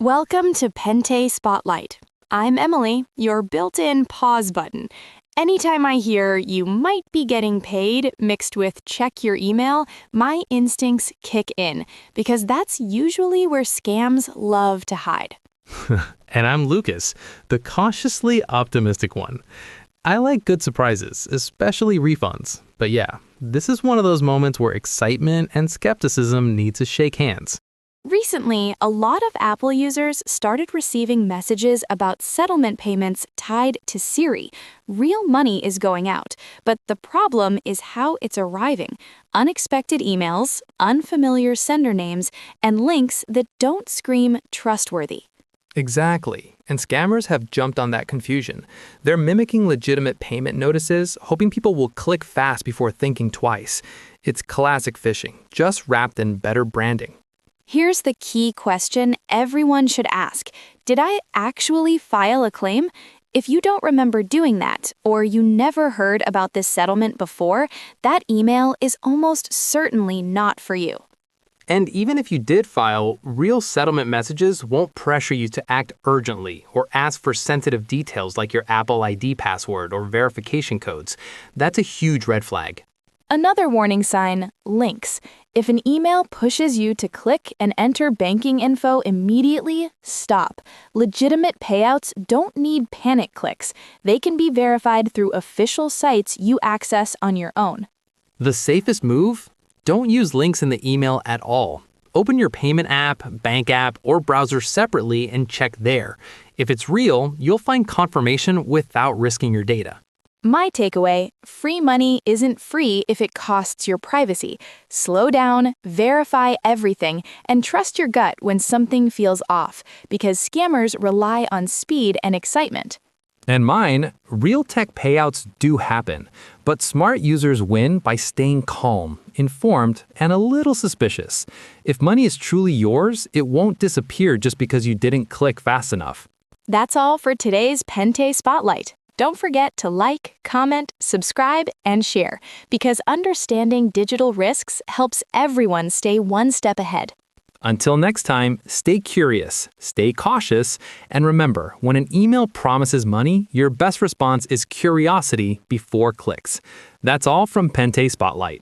Welcome to Pente Spotlight. I'm Emily, your built-in pause button. Anytime I hear you might be getting paid mixed with check your email, my instincts kick in because that's usually where scams love to hide. And I'm Lucas, the cautiously optimistic one. I like good surprises, especially refunds. But yeah, this is one of those moments where excitement and skepticism need to shake hands. Recently, a lot of Apple users started receiving messages about settlement payments tied to Siri. Real money is going out, but the problem is how it's arriving. Unexpected emails, unfamiliar sender names, and links that don't scream trustworthy. Exactly. And scammers have jumped on that confusion. They're mimicking legitimate payment notices, hoping people will click fast before thinking twice. It's classic phishing, just wrapped in better branding. Here's the key question everyone should ask. Did I actually file a claim? If you don't remember doing that, or you never heard about this settlement before, that email is almost certainly not for you. And even if you did file, real settlement messages won't pressure you to act urgently or ask for sensitive details like your Apple ID password or verification codes. That's a huge red flag. Another warning sign, links. If an email pushes you to click and enter banking info immediately, stop. Legitimate payouts don't need panic clicks. They can be verified through official sites you access on your own. The safest move? Don't use links in the email at all. Open your payment app, bank app, or browser separately and check there. If it's real, you'll find confirmation without risking your data. My takeaway, free money isn't free if it costs your privacy. Slow down, verify everything, and trust your gut when something feels off, because scammers rely on speed and excitement. And mine, real tech payouts do happen, but smart users win by staying calm, informed, and a little suspicious. If money is truly yours, it won't disappear just because you didn't click fast enough. That's all for today's Pente Spotlight. Don't forget to like, comment, subscribe, and share, because understanding digital risks helps everyone stay one step ahead. Until next time, stay curious, stay cautious, and remember, when an email promises money, your best response is curiosity before clicks. That's all from Pente Spotlight.